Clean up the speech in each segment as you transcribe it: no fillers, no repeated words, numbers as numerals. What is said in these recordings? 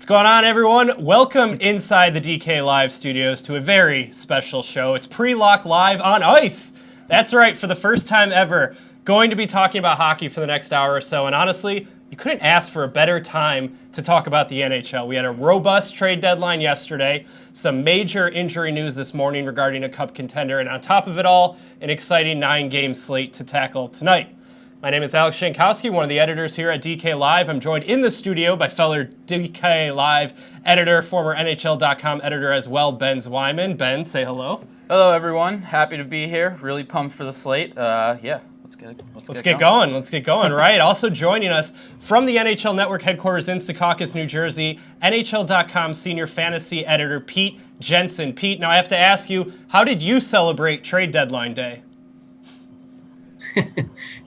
going on, everyone? Welcome inside the DK Live studios to a very special show. It's Pre-Lock Live on Ice. That's right, for the first time ever, going to be talking about hockey for the next hour or so. And honestly, you couldn't ask for a better time to talk about the NHL. We had a robust trade deadline yesterday, some major injury news this morning regarding a cup contender, and on top of it all, an exciting 9-game slate to tackle tonight. My name is Alex Shankowski, one of the editors here at DK Live. I'm joined in the studio by fellow DK Live editor, former NHL.com editor as well, Ben Zwyman. Ben, say hello. Hello, everyone. Happy to be here. Really pumped for the slate. Let's get going. Let's get going, right? Also joining us from the NHL Network headquarters in Secaucus, New Jersey, NHL.com senior fantasy editor Pete Jensen. Pete, now I have to ask you, how did you celebrate trade deadline day?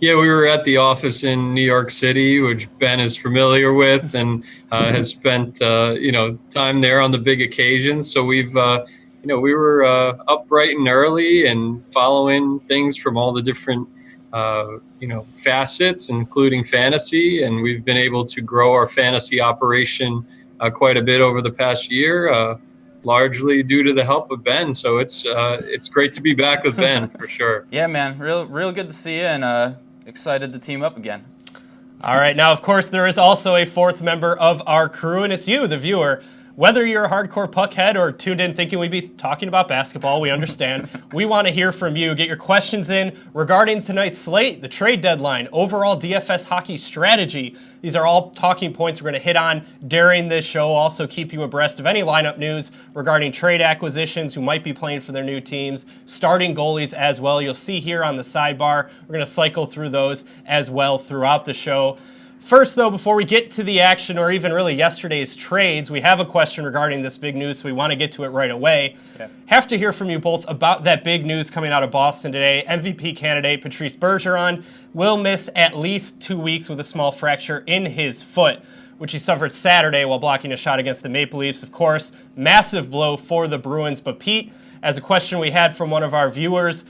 Yeah, we were at the office in New York City, which Ben is familiar with and has spent time there on the big occasions. So we were up bright and early and following things from all the different facets, including fantasy, and we've been able to grow our fantasy operation quite a bit over the past year. Largely due to the help of Ben, so it's great to be back with Ben for sure. Yeah, man, real good to see you, and excited to team up again. All right, now of course there is also a fourth member of our crew, and it's you, the viewer. Whether you're a hardcore puckhead or tuned in thinking we'd be talking about basketball, we understand. We want to hear from you. Get your questions in regarding tonight's slate, the trade deadline, overall DFS hockey strategy. These are all talking points we're going to hit on during this show. Also keep you abreast of any lineup news regarding trade acquisitions, who might be playing for their new teams, starting goalies as well. You'll see here on the sidebar. We're going to cycle through those as well throughout the show. First, though, before we get to the action or even really yesterday's trades, we have a question regarding this big news, so we want to get to it right away. Yeah. Have to hear from you both about that big news coming out of Boston today. MVP candidate Patrice Bergeron will miss at least 2 weeks with a small fracture in his foot, which he suffered Saturday while blocking a shot against the Maple Leafs. Of course, massive blow for the Bruins. But Pete, as a question we had from one of our viewers,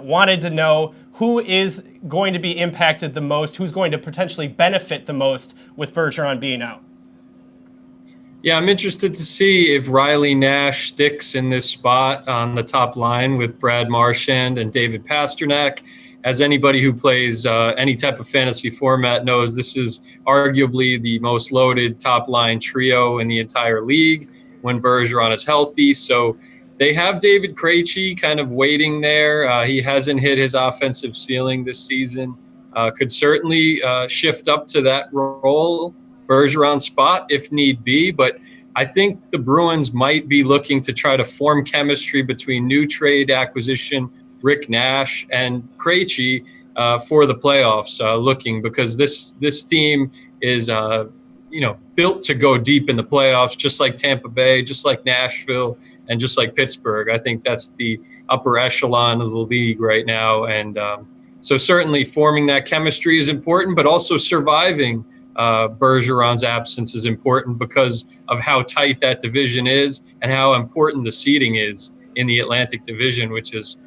wanted to know who is going to be impacted the most, who's going to potentially benefit the most with Bergeron being out. Yeah, I'm interested to see if Riley Nash sticks in this spot on the top line with Brad Marchand and David Pastrnak. As anybody who plays any type of fantasy format knows, this is arguably the most loaded top line trio in the entire league when Bergeron is healthy. So they have David Krejci kind of waiting there. He hasn't hit his offensive ceiling this season. Could certainly shift up to that role, Bergeron spot, if need be. But I think the Bruins might be looking to try to form chemistry between new trade acquisition Rick Nash and Krejci for the playoffs, because this team is built to go deep in the playoffs, just like Tampa Bay, just like Nashville, and just like Pittsburgh. I think that's the upper echelon of the league right now. And so certainly forming that chemistry is important, but also surviving Bergeron's absence is important because of how tight that division is and how important the seeding is in the Atlantic Division, which is,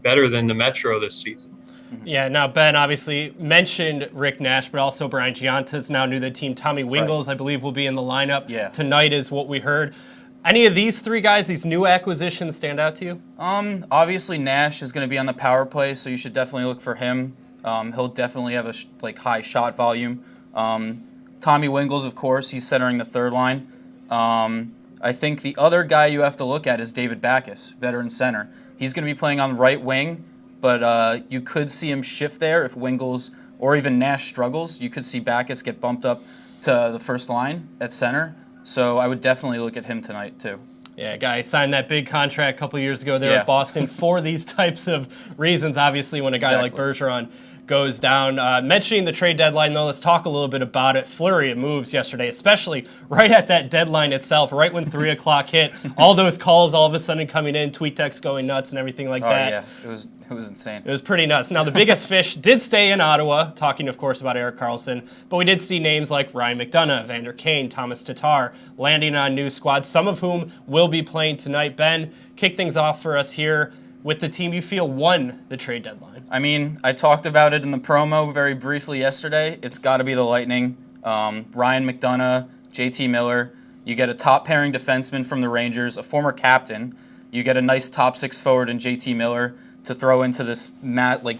better than the Metro this season. Yeah, now Ben obviously mentioned Rick Nash, but also Brian Gianta's now new to the team. Tommy Wingels, I believe, will be in the lineup tonight is what we heard. Any of these three guys, these new acquisitions, stand out to you? Obviously Nash is going to be on the power play, so you should definitely look for him. He'll definitely have a high shot volume. Tommy Wingels, of course, he's centering the third line. I think the other guy you have to look at is David Backes, veteran center. He's going to be playing on right wing, but you could see him shift there if Wingels or even Nash struggles. You could see Backes get bumped up to the first line at center. So I would definitely look at him tonight, too. Yeah, guy signed that big contract a couple years ago there at Boston for these types of reasons. Obviously, when a guy like Bergeron goes down. Mentioning the trade deadline, though, let's talk a little bit about it. Flurry of moves yesterday, especially right at that deadline itself, right when 3 o'clock hit. All those calls all of a sudden coming in, tweet text going nuts and everything like that. Yeah, it was insane. It was pretty nuts. Now, the biggest fish did stay in Ottawa, talking, of course, about Erik Karlsson, but we did see names like Ryan McDonough, Vander Kane, Thomas Tatar landing on new squads, some of whom will be playing tonight. Ben, kick things off for us here with the team you feel won the trade deadline. I mean, I talked about it in the promo very briefly yesterday. It's got to be the Lightning. Ryan McDonough, JT Miller. You get a top pairing defenseman from the Rangers, a former captain. You get a nice top 6 forward in JT Miller to throw into this like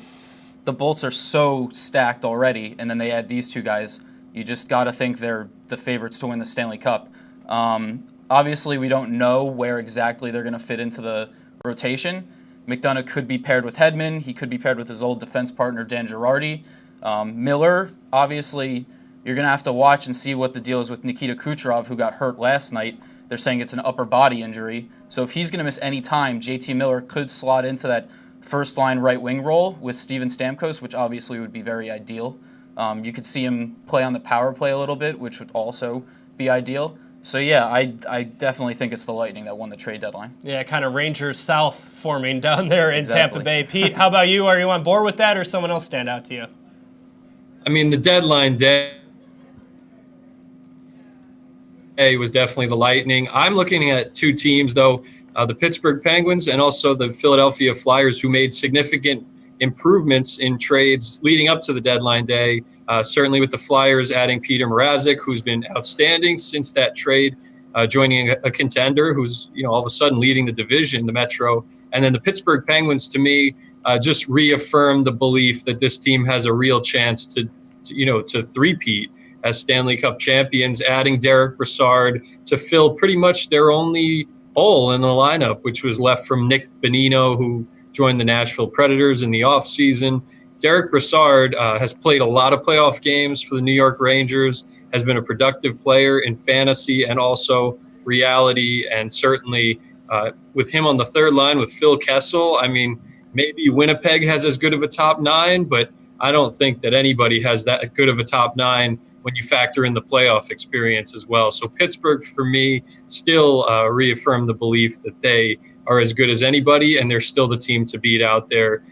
the Bolts are so stacked already, and then they add these two guys. You just got to think they're the favorites to win the Stanley Cup. Obviously, we don't know where exactly they're going to fit into the rotation. McDonough could be paired with Hedman. He could be paired with his old defense partner, Dan Girardi. Miller, obviously, you're going to have to watch and see what the deal is with Nikita Kucherov, who got hurt last night. They're saying it's an upper body injury. So if he's going to miss any time, JT Miller could slot into that first-line right wing role with Steven Stamkos, which obviously would be very ideal. You could see him play on the power play a little bit, which would also be ideal. So, yeah, I definitely think it's the Lightning that won the trade deadline. Yeah, kind of Rangers South forming down there in Exactly. Tampa Bay. Pete, how about you? Are you on board with that, or someone else stand out to you? I mean, the deadline day was definitely the Lightning. I'm looking at two teams, though, the Pittsburgh Penguins and also the Philadelphia Flyers, who made significant improvements in trades leading up to the deadline day. Certainly with the Flyers adding Peter Mrazek, who's been outstanding since that trade, joining a contender who's all of a sudden leading the division, the Metro. And then the Pittsburgh Penguins, to me, just reaffirmed the belief that this team has a real chance to three-peat as Stanley Cup champions, adding Derek Brassard to fill pretty much their only hole in the lineup, which was left from Nick Bonino, who joined the Nashville Predators in the offseason. Derek Brassard has played a lot of playoff games for the New York Rangers, has been a productive player in fantasy and also reality, and certainly with him on the third line with Phil Kessel, I mean, maybe Winnipeg has as good of a top 9, but I don't think that anybody has that good of a top 9 when you factor in the playoff experience as well. So Pittsburgh, for me, still reaffirmed the belief that they are as good as anybody, and they're still the team to beat out there.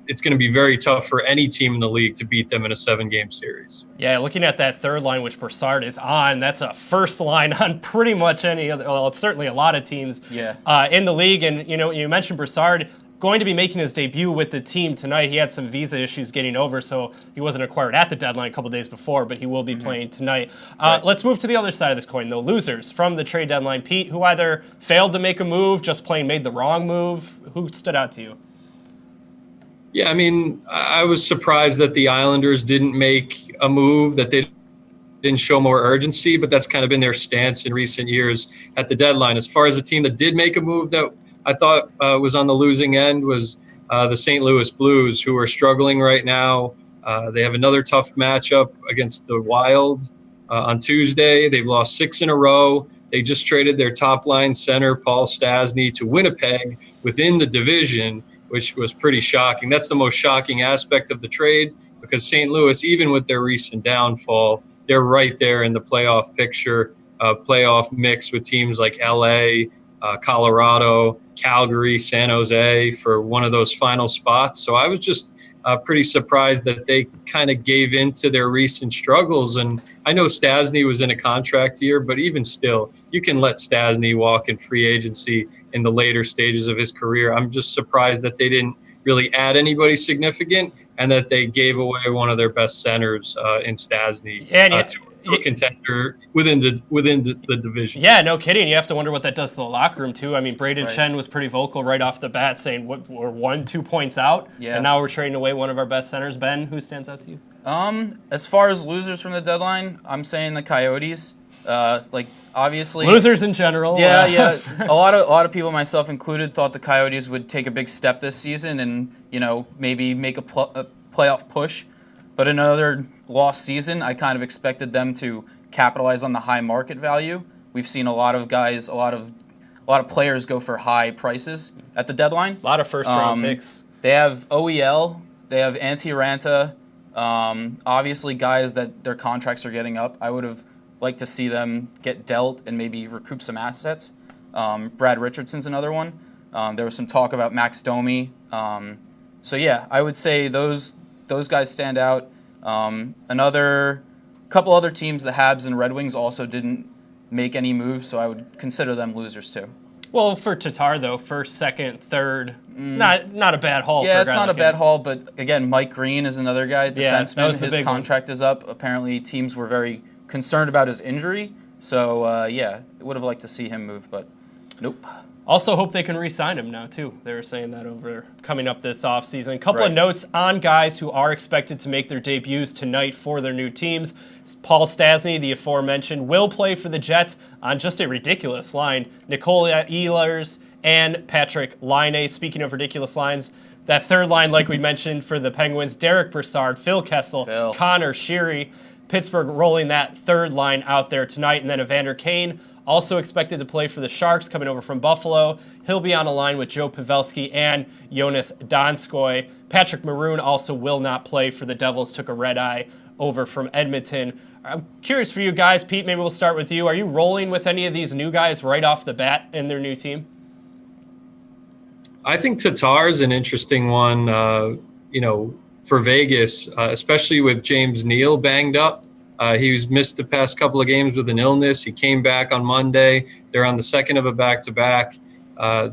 It's going to be very tough for any team in the league to beat them in a 7-game series. Yeah, looking at that third line, which Brassard is on, that's a first line on pretty much any other, well, it's certainly a lot of teams in the league. And, you mentioned Brassard going to be making his debut with the team tonight. He had some visa issues getting over, so he wasn't acquired at the deadline a couple days before, but he will be playing tonight. Let's move to the other side of this coin, though. Losers from the trade deadline. Pete, who either failed to make a move, just plain made the wrong move. Who stood out to you? Yeah, I mean, I was surprised that the Islanders didn't make a move, that they didn't show more urgency, but that's kind of been their stance in recent years at the deadline. As far as a team that did make a move that I thought was on the losing end was the St. Louis Blues, who are struggling right now. They have another tough matchup against the Wild on Tuesday. They've lost 6 in a row. They just traded their top-line center, Paul Stastny, to Winnipeg within the division, which was pretty shocking. That's the most shocking aspect of the trade, because St. Louis, even with their recent downfall, they're right there in the playoff picture, playoff mix with teams like LA, Colorado, Calgary, San Jose for one of those final spots. So I was just pretty surprised that they kind of gave in to their recent struggles. And I know Stastny was in a contract year, but even still, you can let Stastny walk in free agency in the later stages of his career. I'm just surprised that they didn't really add anybody significant and that they gave away one of their best centers in Stastny to a contender within the division. Yeah, no kidding. You have to wonder what that does to the locker room, too. I mean, Braden Shen was pretty vocal right off the bat saying we're 1-2 points out, and now we're trading away one of our best centers. Ben, who stands out to you? As far as losers from the deadline, I'm saying the Coyotes. Obviously losers in general. Yeah. A lot of people, myself included, thought the Coyotes would take a big step this season and maybe make a playoff push. But another lost season, I kind of expected them to capitalize on the high market value. We've seen a lot of guys, a lot of players go for high prices at the deadline. A lot of first-round picks. They have OEL. They have Antti Ranta. Obviously, guys that their contracts are getting up. I would have liked to see them get dealt and maybe recoup some assets. Brad Richardson's another one. There was some talk about Max Domi. So yeah, I would say those guys stand out. Another couple other teams, the Habs and Red Wings, also didn't make any moves, so I would consider them losers too. Well, for Tatar, though, first, second, third, it's not a bad haul. Yeah, it's not a bad haul, but again, Mike Green is another guy, defenseman. That was the his big contract is up. Apparently, teams were very concerned about his injury, So, yeah, would have liked to see him move, but nope. Also hope they can re-sign him now, too. They were saying that over coming up this offseason. A couple of Right. notes on guys who are expected to make their debuts tonight for their new teams. Paul Stastny, the aforementioned, will play for the Jets on just a ridiculous line. Nikola Ehlers and Patrick Laine. Speaking of ridiculous lines, that third line, like we mentioned, for the Penguins, Derek Brassard, Phil Kessel, Connor Sheary. Pittsburgh rolling that third line out there tonight. And then Evander Kane, also expected to play for the Sharks, coming over from Buffalo. He'll be on a line with Joe Pavelski and Jonas Donskoy. Patrick Maroon also will not play for the Devils, took a red eye over from Edmonton. I'm curious for you guys, Pete, maybe we'll start with you. Are you rolling with any of these new guys right off the bat in their new team? I think Tatar's an interesting one, for Vegas, especially with James Neal banged up. He was missed the past couple of games with an illness. He came back on Monday. They're on the second of a back-to-back.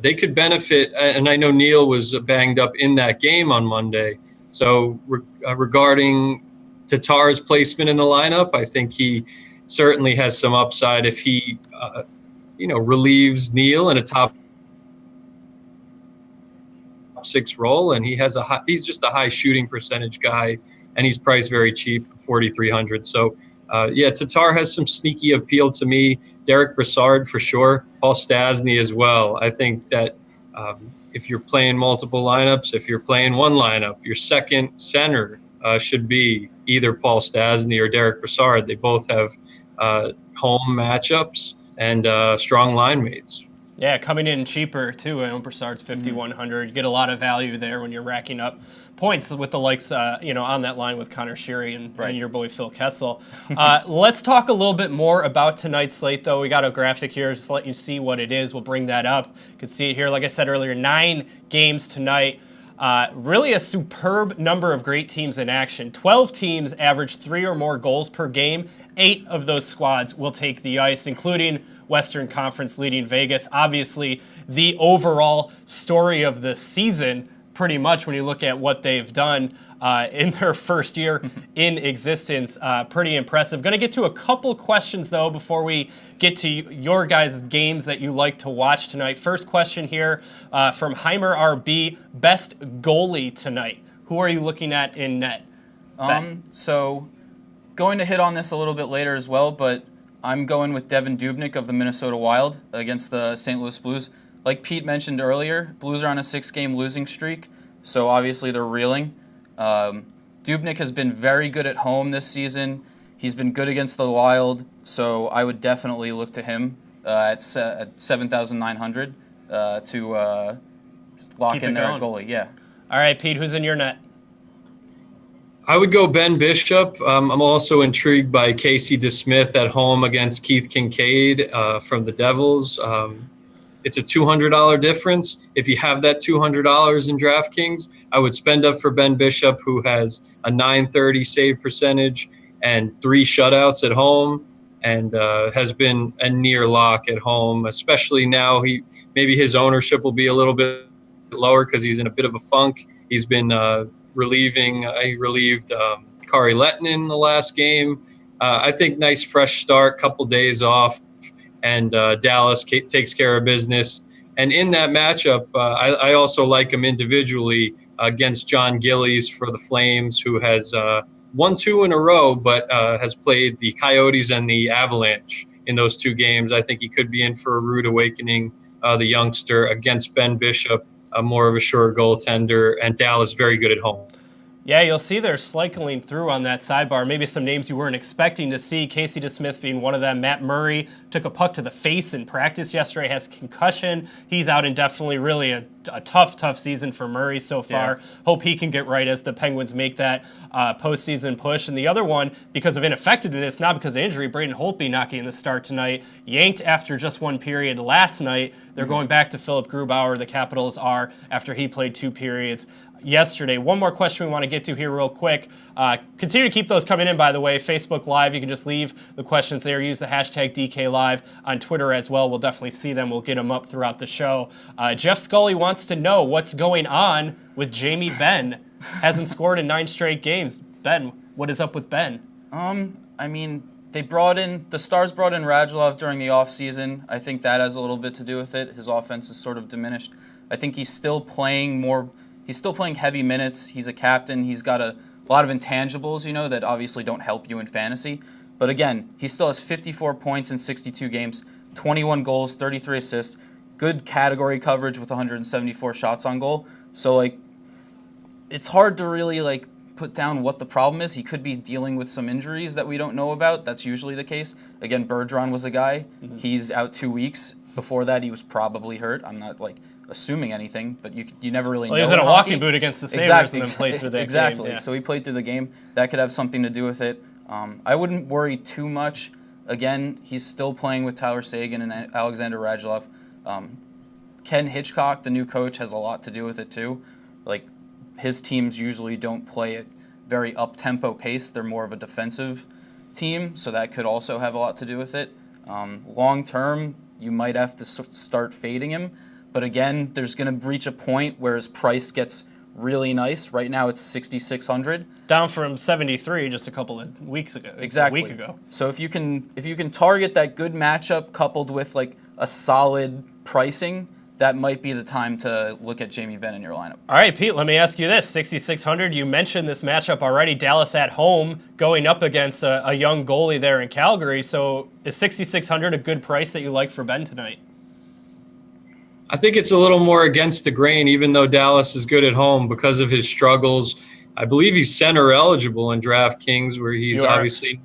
They could benefit, and I know Neal was banged up in that game on Monday. So regarding Tatar's placement in the lineup, I think he certainly has some upside if he, relieves Neal in a top six role, and he's just a high shooting percentage guy, and he's priced very cheap, 4,300. So Tatar has some sneaky appeal to me. Derek Brassard for sure, Paul Stastny as well. I think that if you're playing multiple lineups, if you're playing one lineup, your second center should be either Paul Stastny or Derek Brassard. They both have home matchups and strong line mates. Yeah, coming in cheaper, too. I know Brassard's 5,100. You get a lot of value there when you're racking up points with the likes, on that line with Connor Sheary and your boy Phil Kessel. Let's talk a little bit more about tonight's slate, though. We got a graphic here just to let you see what it is. We'll bring that up. You can see it here. Like I said earlier, 9 games tonight. Really a superb number of great teams in action. 12 teams average 3 or more goals per game. 8 of those squads will take the ice, including Western Conference leading Vegas. Obviously, the overall story of the season, pretty much when you look at what they've done in their first year in existence. Pretty impressive. Going to get to a couple questions, though, before we get to your guys' games that you like to watch tonight. First question here from Heimer RB. Best goalie tonight. Who are you looking at in net? So going to hit on this a little bit later as well, but I'm going with Devin Dubnyk of the Minnesota Wild against the St. Louis Blues. Like Pete mentioned earlier, Blues are on a 6-game losing streak, so obviously they're reeling. Dubnyk has been very good at home this season. He's been good against the Wild, so I would definitely look to him at 7,900 to lock Keep in it their going. goalie. Yeah. All right, Pete, who's in your net? I would go Ben Bishop. I'm also intrigued by Casey DeSmith at home against Keith Kincaid from the Devils. It's a $200 difference. If you have that $200 in DraftKings, I would spend up for Ben Bishop, who has a .930 save percentage and 3 shutouts at home, and has been a near lock at home. Especially now, maybe his ownership will be a little bit lower because he's in a bit of a funk. He's been he relieved Kari Lehtinen in the last game. I think nice fresh start, couple days off, and Dallas takes care of business. And in that matchup, I also like him individually against John Gillies for the Flames, who has won 2 in a row, but has played the Coyotes and the Avalanche in those 2 games. I think he could be in for a rude awakening, the youngster, against Ben Bishop, more of a sure goaltender, and Dallas very good at home. Yeah, you'll see they're cycling through on that sidebar. Maybe some names you weren't expecting to see. Casey DeSmith being one of them. Matt Murray took a puck to the face in practice yesterday, has concussion. He's out indefinitely. Really a tough season for Murray so far. Yeah. Hope he can get right as the Penguins make that postseason push. And the other one, because of ineffectiveness, not because of injury, Braden Holtby not getting the start tonight. Yanked after just 1 period last night. They're going back to Philip Grubauer, the Capitals are, after he played 2 periods yesterday. One more question we want to get to here real quick. Continue to keep those coming in, by the way. Facebook Live, you can just leave the questions there. Use the hashtag DKLive on Twitter as well. We'll definitely see them. We'll get them up throughout the show. Jeff Scully wants to know what's going on with Jamie Benn. Hasn't scored in 9 straight games. Ben, what is up with Ben? the Stars brought in Radulov during the offseason. I think that has a little bit to do with it. His offense is sort of diminished. I think he's still playing heavy minutes. He's a captain. He's got a lot of intangibles, that obviously don't help you in fantasy. But again, he still has 54 points in 62 games, 21 goals, 33 assists, good category coverage with 174 shots on goal. So it's hard to really put down what the problem is. He could be dealing with some injuries that we don't know about. That's usually the case. Again, Bergeron was a guy. Mm-hmm. He's out 2 weeks. Before that, he was probably hurt. I'm not assuming anything, but you never really know. He was in a walking boot against the Sabres and then played through that exactly. game. Yeah. So he played through the game. That could have something to do with it. I wouldn't worry too much. Again, he's still playing with Tyler Seguin and Alexander Radulov. Ken Hitchcock, the new coach, has a lot to do with it too. His teams usually don't play at very up-tempo pace. They're more of a defensive team, so that could also have a lot to do with it. Long-term, you might have to start fading him. But again, there's going to reach a point where his price gets really nice. Right now, it's $6,600. Down from 73 just a couple of weeks ago. Exactly. A week ago. So if you can target that good matchup coupled with a solid pricing, that might be the time to look at Jamie Benn in your lineup. All right, Pete, let me ask you this. 6,600, you mentioned this matchup already. Dallas at home going up against a young goalie there in Calgary. So is 6,600 a good price that you like for Benn tonight? I think it's a little more against the grain, even though Dallas is good at home because of his struggles. I believe he's center eligible in DraftKings, where he's obviously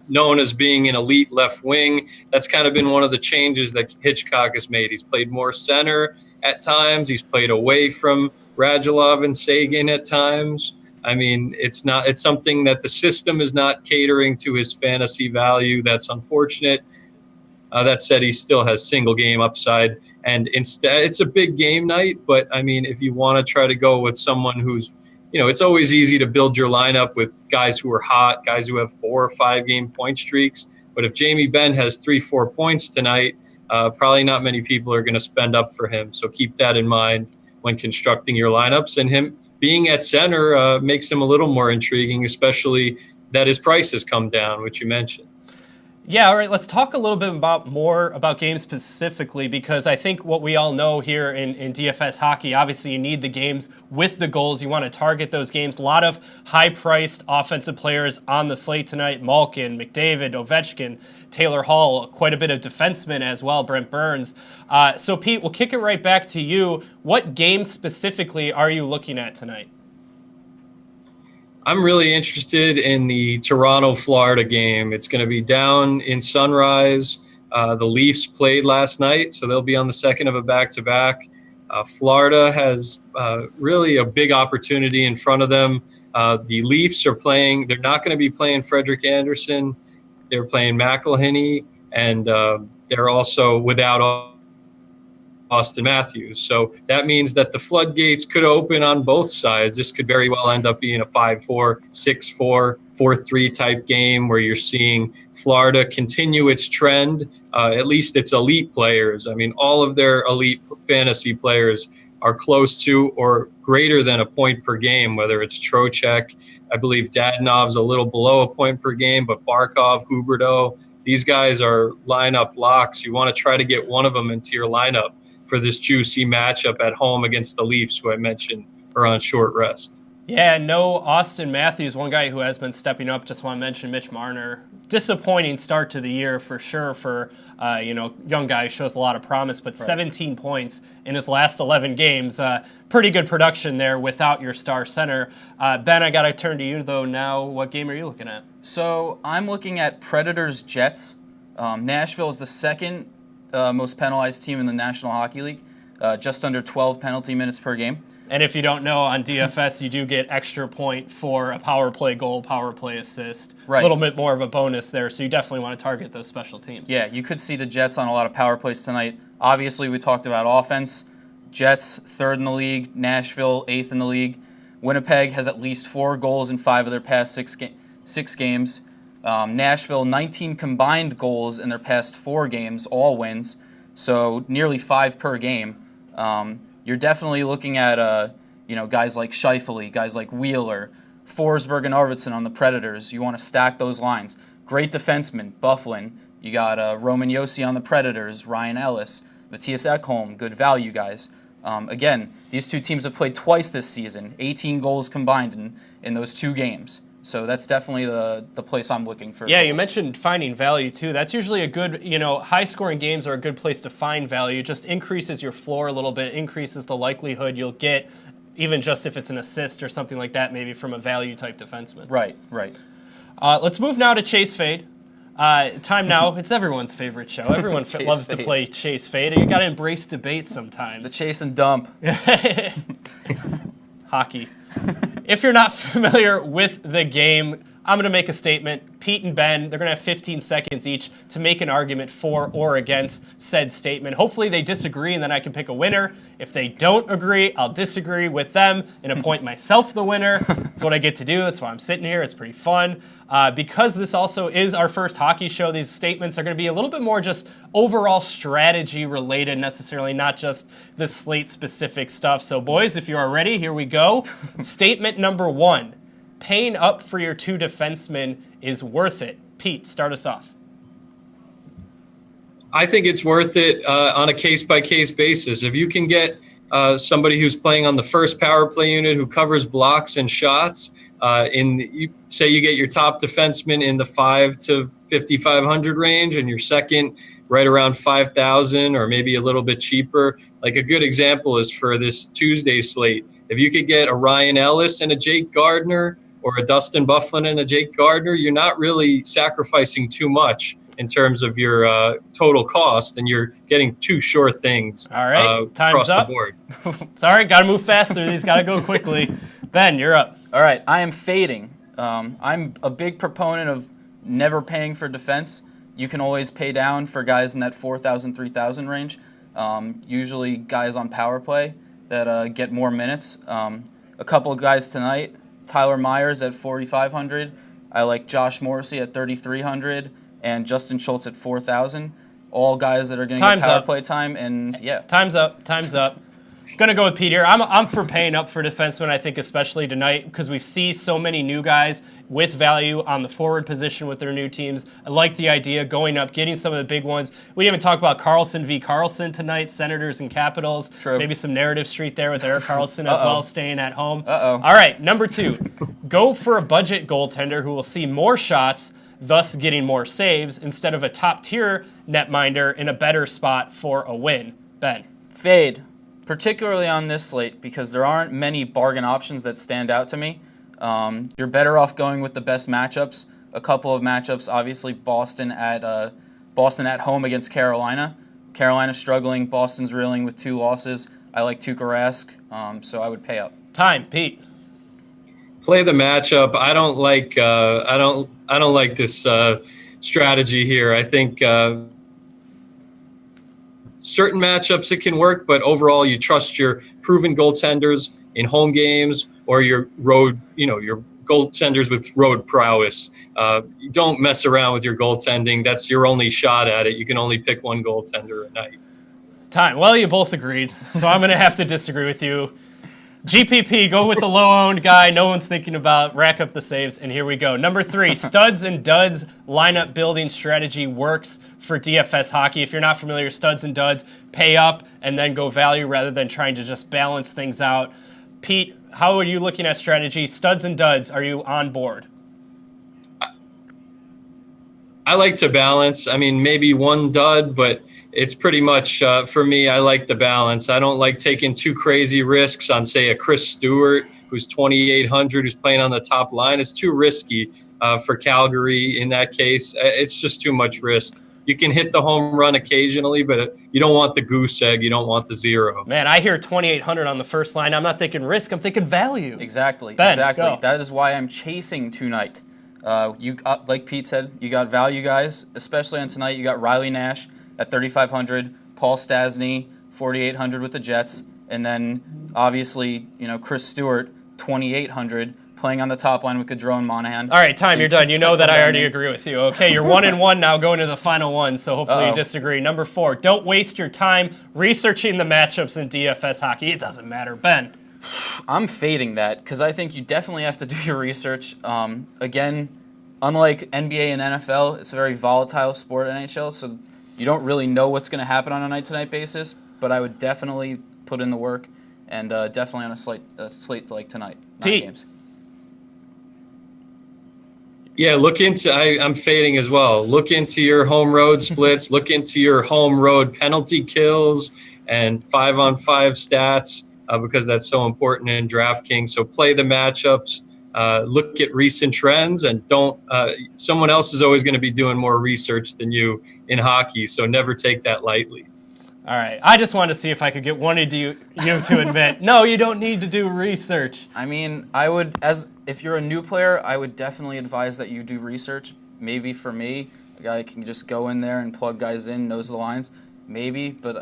known as being an elite left wing. That's kind of been one of the changes that Hitchcock has made. He's played more center at times. He's played away from Radulov and Seguin at times. I mean, it's something that the system is not catering to his fantasy value. That's unfortunate. That said, he still has single game upside. And instead, it's a big game night. But I mean, if you want to try to go with someone who's, it's always easy to build your lineup with guys who are hot, guys who have 4 or 5 game point streaks. But if Jamie Benn has 3-4 points tonight, probably not many people are going to spend up for him. So keep that in mind when constructing your lineups. And him being at center makes him a little more intriguing, especially that his price has come down, which you mentioned. Yeah, all right, let's talk a little bit more about games specifically, because I think what we all know here in DFS hockey, obviously you need the games with the goals. You want to target those games. A lot of high-priced offensive players on the slate tonight. Malkin, McDavid, Ovechkin, Taylor Hall, quite a bit of defensemen as well, Brent Burns. So, Pete, we'll kick it right back to you. What game specifically are you looking at tonight? I'm really interested in the Toronto-Florida game. It's going to be down in Sunrise. The Leafs played last night, so they'll be on the second of a back-to-back. Florida has really a big opportunity in front of them. The Leafs are playing. They're not going to be playing Frederik Andersen. They're playing McElhinney, and they're also without Austin Matthews. So that means that the floodgates could open on both sides. This could very well end up being a 5-4, 6-4, 4-3 type game where you're seeing Florida continue its trend, at least its elite players. I mean, all of their elite fantasy players are close to or greater than a point per game, whether it's Trocheck. I believe Dadonov's a little below a point per game, but Barkov, Huberdeau, these guys are lineup locks. You want to try to get one of them into your lineup for this juicy matchup at home against the Leafs, who I mentioned are on short rest. Yeah, no Austin Matthews, one guy who has been stepping up. Just want to mention Mitch Marner. Disappointing start to the year for sure for, young guy, shows a lot of promise, but right. 17 points in his last 11 games. Pretty good production there without your star center. Ben, I got to turn to you, though, now. What game are you looking at? So I'm looking at Predators-Jets. Nashville is the second most penalized team in the National Hockey League, just under 12 penalty minutes per game. And if you don't know, on DFS, you do get extra point for a power play goal, power play assist. Right. A little bit more of a bonus there, so you definitely want to target those special teams. Yeah, you could see the Jets on a lot of power plays tonight. Obviously, we talked about offense. Jets, 3rd in the league. Nashville, 8th in the league. Winnipeg has at least 4 goals in 5 of their past 6 games. Nashville, 19 combined goals in their past 4 games, all wins, so nearly 5 per game. You're definitely looking at guys like Scheifele, guys like Wheeler, Forsberg, and Arvidsson on the Predators. You want to stack those lines. Great defensemen, Bufflin. You got Roman Josi on the Predators, Ryan Ellis, Matthias Ekholm, good value guys. Again, these two teams have played twice this season, 18 goals combined in those 2 games. So that's definitely the place I'm looking for. Yeah, goals. you mentioned finding value too. That's usually a good, high-scoring games are a good place to find value. It just increases your floor a little bit, increases the likelihood you'll get, even just if it's an assist or something like that, maybe from a value-type defenseman. Right. Let's move now to Chase Fade. Time now. It's everyone's favorite show. Everyone loves to play Chase Fade. You got to embrace debate sometimes. The chase and dump. Hockey. If you're not familiar with the game, I'm going to make a statement. Pete and Ben, they're going to have 15 seconds each to make an argument for or against said statement. Hopefully they disagree and then I can pick a winner. If they don't agree, I'll disagree with them and appoint myself the winner. That's what I get to do. That's why I'm sitting here. It's pretty fun. Because this also is our first hockey show, these statements are going to be a little bit more just overall strategy related, necessarily not just the slate specific stuff. So boys, if you are ready, here we go. Statement number 1. Paying up for your 2 defensemen is worth it. Pete, start us off. I think it's worth it on a case-by-case basis. If you can get somebody who's playing on the first power play unit who covers blocks and shots, say you get your top defenseman in the 5 to 5,500 range and your second right around 5,000 or maybe a little bit cheaper. Like a good example is for this Tuesday slate. If you could get a Ryan Ellis and a Jake Gardner or a Dustin Bufflin and a Jake Gardner, you're not really sacrificing too much in terms of your total cost, and you're getting 2 sure things. All right, time's across up. The board. Sorry, got to move faster. These got to go quickly. Ben, you're up. All right, I am fading. I'm a big proponent of never paying for defense. You can always pay down for guys in that 4,000, 3,000 range. Usually guys on power play that get more minutes. A couple of guys tonight, Tyler Myers at 4,500. I like Josh Morrissey at 3,300 and Justin Schultz at 4,000. All guys that are going to get power play time. And yeah, Time's up. Gonna go with Pete here. I'm for paying up for defensemen, I think, especially tonight, because we see so many new guys with value on the forward position with their new teams. I like the idea going up, getting some of the big ones. We didn't even talk about Carlson v. Carlson tonight, Senators and Capitals. True. Maybe some narrative street there with Erik Karlsson as well, staying at home. Uh-oh. All right, number 2. Go for a budget goaltender who will see more shots, thus getting more saves, instead of a top-tier netminder in a better spot for a win. Ben. fade, particularly on this slate, because there aren't many bargain options that stand out to me. You're better off going with the best matchups. A couple of matchups, obviously Boston at home against Carolina. Carolina's struggling. Boston's reeling with 2 losses. I like Tuukka Rask, so I would pay up. Time, Pete. Play the matchup. I don't like this strategy here. I think certain matchups it can work, but overall you trust your proven goaltenders in home games or your road, your goaltenders with road prowess. You don't mess around with your goaltending. That's your only shot at it. You can only pick one goaltender a night. Time. Well, you both agreed, so I'm going to have to disagree with you. GPP, go with the low-owned guy no one's thinking about, rack up the saves, and here we go. Number 3, studs and duds lineup building strategy works for DFS hockey. If you're not familiar, studs and duds, pay up and then go value rather than trying to just balance things out. Pete, how are you looking at strategy? Studs and duds, are you on board? I like to balance. I mean, maybe one dud, but it's pretty much, for me, I like the balance. I don't like taking too crazy risks on, say, a Chris Stewart, who's 2,800, who's playing on the top line. It's too risky for Calgary in that case. It's just too much risk. You can hit the home run occasionally, but you don't want the goose egg. You don't want the zero. Man, I hear 2,800 on the first line. I'm not thinking risk. I'm thinking value. Exactly. Ben, exactly. go. That is why I'm chasing tonight. Like Pete said, you got value guys, especially on tonight. You got Riley Nash at 3,500, Paul Stastny 4,800 with the Jets, and then obviously Chris Stewart 2,800 playing on the top line with Gaudreau and Monahan. All right, time. So you're done. You know that I already agree with you. Okay, you're 1-1 now, going to the final one. So hopefully you disagree. Number 4, don't waste your time researching the matchups in DFS hockey. It doesn't matter. Ben. I'm fading that because I think you definitely have to do your research. Again, unlike NBA and NFL, it's a very volatile sport, NHL, so you don't really know what's going to happen on a night-to-night basis, but I would definitely put in the work, and definitely on a slate like tonight. 9 Pete. games. Yeah, I'm fading as well. Look into your home road splits. Look into your home road penalty kills and 5-on-5 stats because that's so important in DraftKings. So play the matchups. Look at recent trends, and don't. Someone else is always going to be doing more research than you in hockey, so never take that lightly. All right. I just wanted to see if I could get one of you to admit, no, you don't need to do research. I mean, if you're a new player, I would definitely advise that you do research. Maybe for me, a guy can just go in there and plug guys in, knows the lines. Maybe, but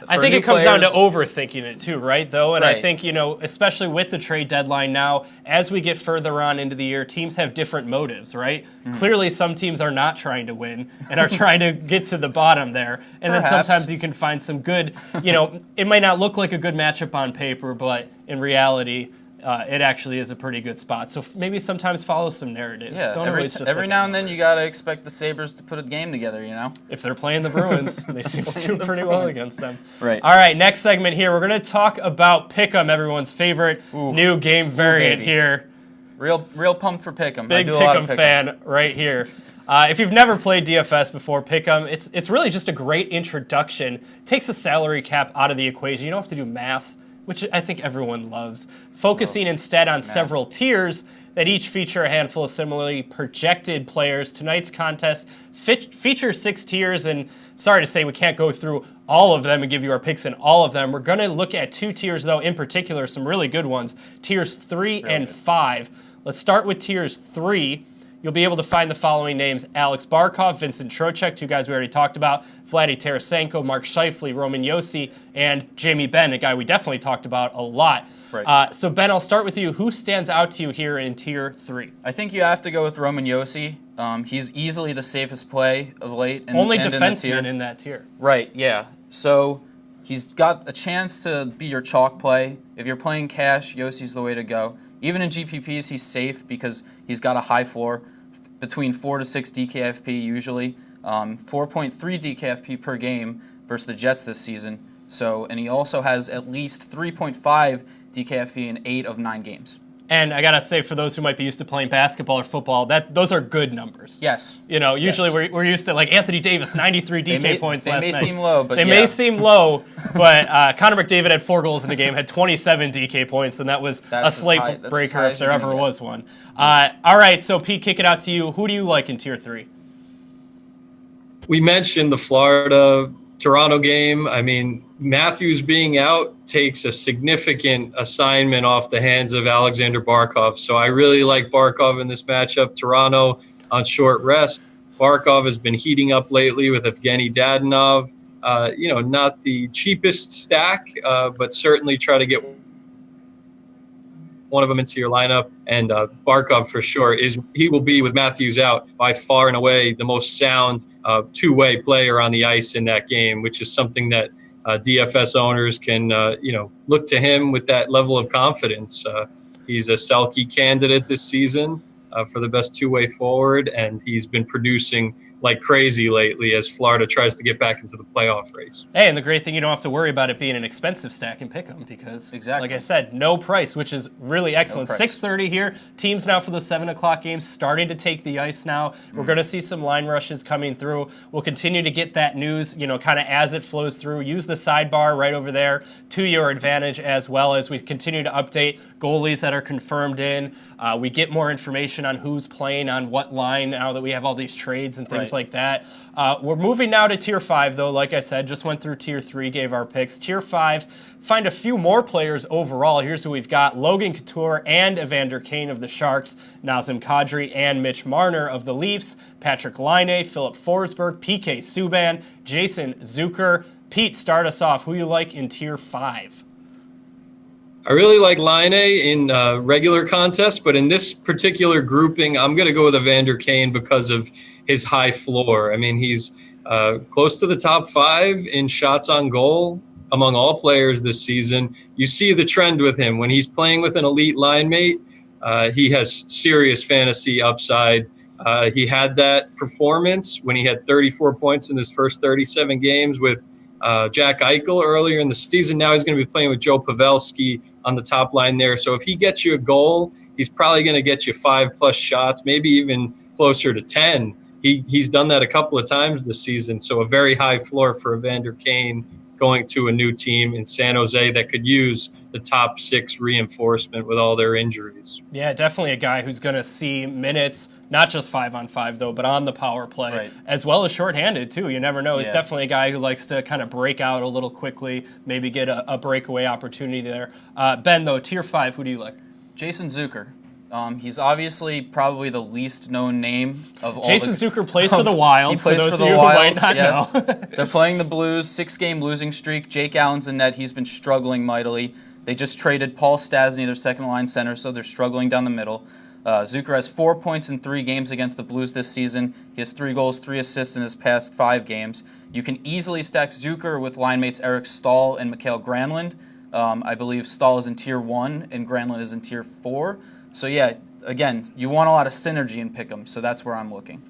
I think it comes down to overthinking it too, right? Though, and Right. I think, especially with the trade deadline now, as we get further on into the year, teams have different motives, right? Clearly, some teams are not trying to win and are trying to get to the bottom there. And then Perhaps. sometimes you can find some good, it might not look like a good matchup on paper, but in reality, it actually is a pretty good spot. So maybe sometimes follow some narratives. Yeah, Don't always just every look now at and then you numbers. got to expect the Sabres to put a game together, If they're playing the Bruins, they seem to do pretty well Bruins. against them. Right. All right, next segment here. We're going to talk about Pick'em, everyone's favorite new game variant baby. here. Real pumped for Pick'em. Big I do a lot Pick'em of Pick'em. fan right here. If you've never played DFS before, Pick'em, it's really just a great introduction. Takes the salary cap out of the equation. You don't have to do math, which I think everyone loves. Focusing instead on several tiers that each feature a handful of similarly projected players. Tonight's contest features 6 tiers, and sorry to say we can't go through all of them and give you our picks in all of them. We're going to look at 2 tiers, though, in particular, some really good ones. Tiers 3 and 5. Let's start with tiers 3. You'll be able to find the following names: Alex Barkov, Vincent Trocheck, 2 guys we already talked about, Vladdy Tarasenko, Mark Scheifele, Roman Josi, and Jamie Benn, a guy we definitely talked about a lot. Right. So, Ben, I'll start with you. Who stands out to you here in Tier 3? I think you have to go with Roman Josi. He's easily the safest play of late. Only and defenseman in that tier. Right, yeah. So he's got a chance to be your chalk play. If you're playing cash, Yosi's the way to go. Even in GPPs, he's safe because he's got a high floor, between 4 to 6 DKFP usually, 4.3 DKFP per game versus the Jets this season. And he also has at least 3.5 DKFP in 8 of 9 games. And I gotta say, for those who might be used to playing basketball or football, those are good numbers. Yes. Usually we're used to like Anthony Davis, 93 DK points last night. They may seem low, but they may seem low, but Connor McDavid had 4 goals in the game, had 27 DK points, and that was a slate breaker if there ever was one. All right, so Pete, kick it out to you. Who do you like in Tier 3? We mentioned the Florida-Toronto game. I mean, Matthews being out takes a significant assignment off the hands of Alexander Barkov. So I really like Barkov in this matchup. Toronto on short rest. Barkov has been heating up lately with Evgeny Dadonov. Not the cheapest stack, but certainly try to get one of them into your lineup. And Barkov for sure he will be, with Matthews out, by far and away the most sound two-way player on the ice in that game, which is something that DFS owners can look to him with that level of confidence. He's a Selke candidate this season for the best two-way forward, and he's been producing like crazy lately as Florida tries to get back into the playoff race. Hey, and the great thing, you don't have to worry about it being an expensive stack and pick 'em because, like I said, no price, which is really excellent. 6:30 here. Teams now for the 7 o'clock games starting to take the ice now. We're going to see some line rushes coming through. We'll continue to get that news, kind of as it flows through. Use the sidebar right over there to your advantage, as well as we continue to update goalies that are confirmed in. We get more information on who's playing on what line now that we have all these trades and things like that. We're moving now to Tier 5, though. Like I said, just went through Tier 3, gave our picks. Tier 5, find a few more players overall. Here's who we've got: Logan Couture and Evander Kane of the Sharks, Nazem Kadri and Mitch Marner of the Leafs, Patrick Laine, Philip Forsberg, PK Subban, Jason Zucker. Pete, start us off. Who you like in Tier 5? I really like Laine in regular contests, but in this particular grouping, I'm going to go with Evander Kane because of his high floor. I mean, he's close to the top 5 in shots on goal among all players this season. You see the trend with him. When he's playing with an elite line mate, he has serious fantasy upside. He had that performance when he had 34 points in his first 37 games with Jack Eichel earlier in the season. Now he's going to be playing with Joe Pavelski on the top line there. So if he gets you a goal, he's probably going to get you 5+ shots, maybe even closer to 10. He's done that a couple of times this season. So a very high floor for Evander Kane going to a new team in San Jose that could use the top 6 reinforcement with all their injuries. Yeah, definitely a guy who's going to see minutes, not just 5-on-5 though, but on the power play, Right. as well as shorthanded too. You never know. He's Yeah. definitely a guy who likes to kind of break out a little quickly, maybe get a breakaway opportunity there. Ben, though, tier 5, who do you like? Jason Zucker. He's obviously probably the least known name of all. Jason Zucker plays for the Wild. He plays for those for the of you Wild. who might not Yes. know. They're playing the Blues, 6-game losing streak. Jake Allen's in net. He's been struggling mightily. They just traded Paul Stastny, their second-line center, so they're struggling down the middle. Zucker has 4 points in 3 games against the Blues this season. He has 3 goals, 3 assists in his past 5 games. You can easily stack Zucker with line mates Eric Stahl and Mikael Granlund. I believe Stahl is in tier 1 and Granlund is in tier 4. So yeah, again, you want a lot of synergy in Pick'em, so that's where I'm looking.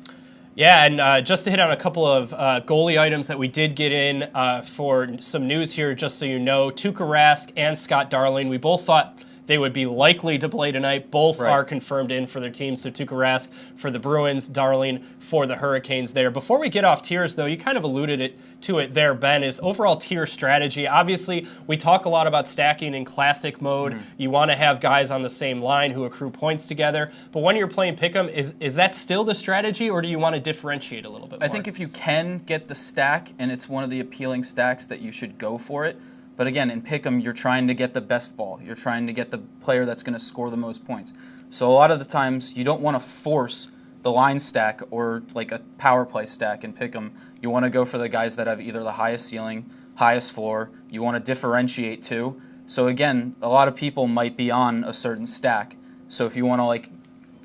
Yeah, and just to hit on a couple of goalie items that we did get in for some news here, just so you know, Tuukka Rask and Scott Darling, we both thought they would be likely to play tonight. Both Right. are confirmed in for their teams. So Tuukka Rask for the Bruins, Darling for the Hurricanes there. Before we get off tiers, though, you kind of alluded to it there, Ben, is overall tier strategy. Obviously, we talk a lot about stacking in classic mode. You want to have guys on the same line who accrue points together. But when you're playing Pick'em, is that still the strategy, or do you want to differentiate a little bit more? I think if you can get the stack and it's one of the appealing stacks, that you should go for it. But again, in Pick'em, you're trying to get the best ball. You're trying to get the player that's going to score the most points. So a lot of the times, you don't want to force the line stack or like a power play stack in Pick'em. You want to go for the guys that have either the highest ceiling, highest floor. You want to differentiate too. So again, a lot of people might be on a certain stack. So if you want to like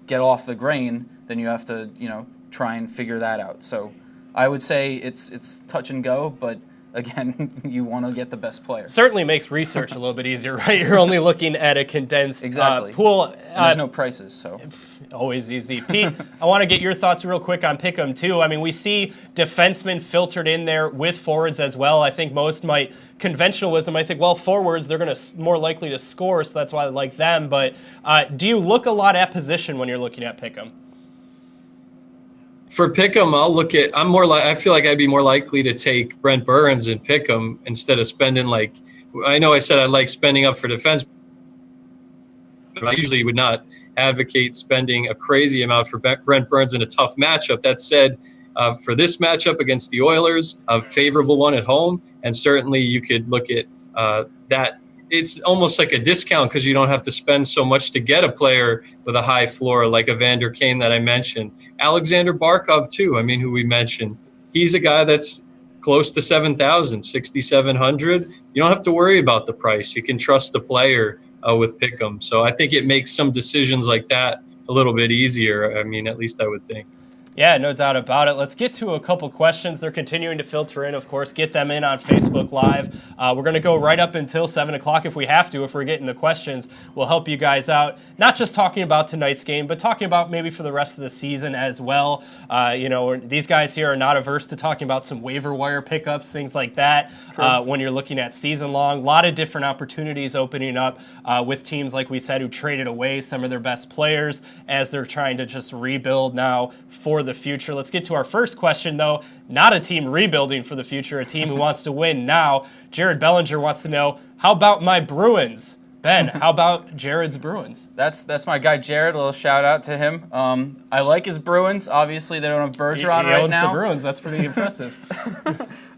get off the grain, then you have to, try and figure that out. So I would say it's touch and go, but again, you want to get the best player. Certainly makes research a little bit easier, right? You're only looking at a condensed pool. And there's no prices, so. Always easy. Pete, I want to get your thoughts real quick on Pick'em, too. I mean, we see defensemen filtered in there with forwards as well. I think most might, conventionalism, I think, well, forwards, they're going to more likely to score, so that's why I like them. But do you look a lot at position when you're looking at Pick'em? For Pick'em, I feel like I'd be more likely to take Brent Burns and Pick'em instead of spending I know I said I like spending up for defense, but I usually would not advocate spending a crazy amount for Brent Burns in a tough matchup. That said, for this matchup against the Oilers, a favorable one at home, and certainly you could look at that. It's almost like a discount because you don't have to spend so much to get a player with a high floor like Evander Kane that I mentioned. Alexander Barkov, too, who we mentioned. He's a guy that's close to 7,000, 6,700. You don't have to worry about the price. You can trust the player with Pick'em. So I think it makes some decisions like that a little bit easier. At least I would think. Yeah, no doubt about it. Let's get to a couple questions. They're continuing to filter in, of course. Get them in on Facebook Live. We're going to go right up until 7 o'clock if we have to. If we're getting the questions, we'll help you guys out. Not just talking about tonight's game, but talking about maybe for the rest of the season as well. These guys here are not averse to talking about some waiver wire pickups, things like that, when you're looking at season long. A lot of different opportunities opening up with teams, like we said, who traded away some of their best players as they're trying to just rebuild now for the future. Let's get to our first question, though. Not a team rebuilding for the future, a team who wants to win now. Jared Bellinger wants to know, how about my Bruins? Ben, how about Jared's Bruins? That's my guy Jared. A little shout out to him. I like his Bruins. Obviously, they don't have Bergeron he right owns now. the Bruins. That's pretty impressive.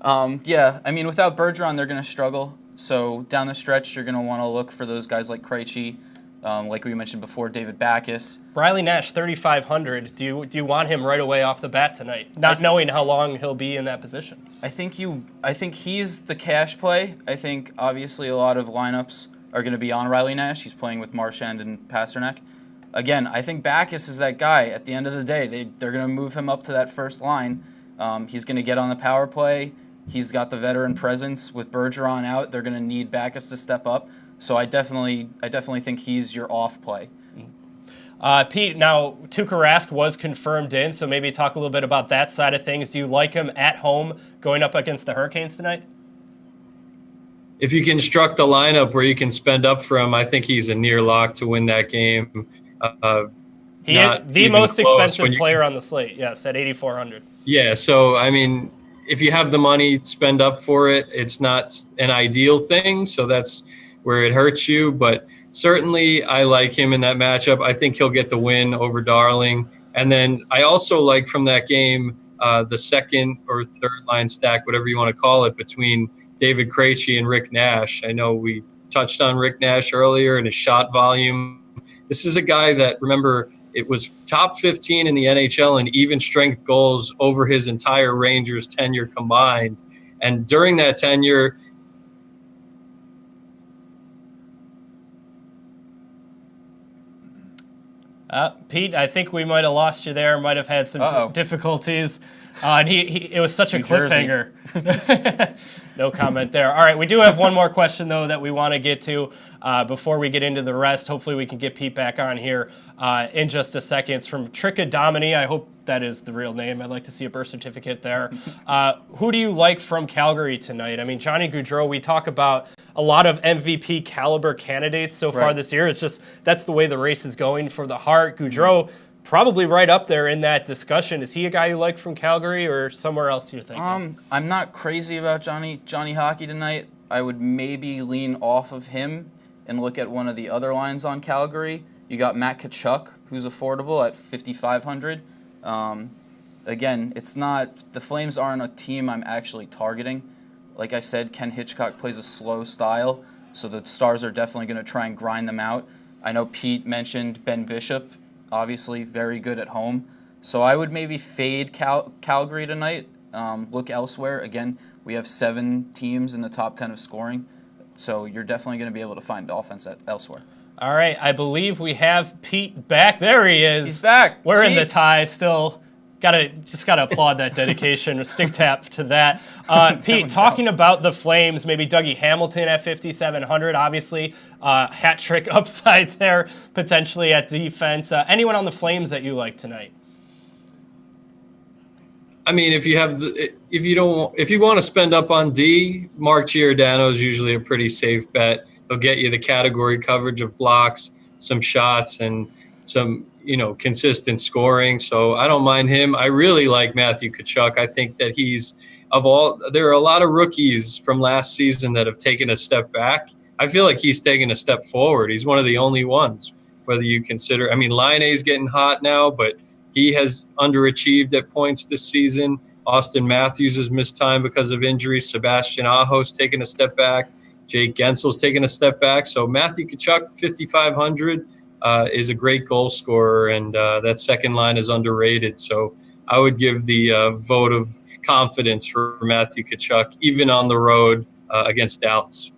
Without Bergeron, they're going to struggle. So down the stretch, you're going to want to look for those guys like Krejci, like we mentioned before, David Backes. Riley Nash, 3,500. Do you want him right away off the bat tonight, not knowing how long he'll be in that position? I think he's the cash play. I think obviously a lot of lineups are going to be on Riley Nash. He's playing with Marchand and Pasternak. Again, I think Backes is that guy. At the end of the day, they're going to move him up to that first line. He's going to get on the power play. He's got the veteran presence. With Bergeron out, they're going to need Backes to step up. So I definitely think he's your off play. Pete, now Tuukka Rask was confirmed in, so maybe talk a little bit about that side of things. Do you like him at home going up against the Hurricanes tonight? If you construct a lineup where you can spend up for him, I think he's a near lock to win that game. He is the most expensive player on the slate, yes, at $8,400. Yeah, so, I mean, if you have the money, spend up for it. It's not an ideal thing, so that's where it hurts you. But certainly I like him in that matchup. I think he'll get the win over Darling. And then I also like from that game the second or third line stack, whatever you want to call it, between David Krejci and Rick Nash. I know we touched on Rick Nash earlier and his shot volume. This is a guy that, remember, it was top 15 in the NHL in even strength goals over his entire Rangers tenure combined. And during that tenure, Pete, I think we might have lost you there. Might have had some difficulties. And it was such a cliffhanger. No comment there. All right, we do have one more question, though, that we want to get to before we get into the rest. Hopefully we can get Pete back on here in just a second. It's from Trickadomini. I hope that is the real name. I'd like to see a birth certificate there. Who do you like from Calgary tonight? I mean, Johnny Gaudreau, we talk about a lot of MVP caliber candidates so far this year. It's just that's the way the race is going for the Hart. Gaudreau probably right up there in that discussion. Is he a guy you like from Calgary or somewhere else you're thinking? I'm not crazy about Johnny Hockey tonight. I would maybe lean off of him and look at one of the other lines on Calgary. You got Matt Tkachuk, who's affordable at $5,500. Again, it's not the Flames aren't a team I'm actually targeting. Like I said, Ken Hitchcock plays a slow style, so the Stars are definitely going to try and grind them out. I know Pete mentioned Ben Bishop, obviously very good at home. So I would maybe fade Calgary tonight, look elsewhere. Again, we have 7 teams in the top 10 of scoring, so you're definitely going to be able to find offense elsewhere. All right, I believe we have Pete back. There he is. He's back. We're Pete. in the tie still. Gotta applaud that dedication. Stick tap to that. Pete, talking about the Flames, maybe Dougie Hamilton at 5,700. Obviously, hat trick upside there potentially at defense. Anyone on the Flames that you like tonight? I mean, if you want to spend up on D, Mark Giordano is usually a pretty safe bet. He'll get you the category coverage of blocks, some shots, and some consistent scoring. So I don't mind him. I really like Matthew Tkachuk. I think that there are a lot of rookies from last season that have taken a step back. I feel like he's taken a step forward. He's one of the only ones, whether you consider, Laine's getting hot now, but he has underachieved at points this season. Austin Matthews has missed time because of injuries. Sebastian Aho's taken a step back. Jake Gensel's taken a step back. So Matthew Tkachuk, 5,500. Is a great goal scorer, and that second line is underrated. So I would give the vote of confidence for Matthew Tkachuk, even on the road against Dallas.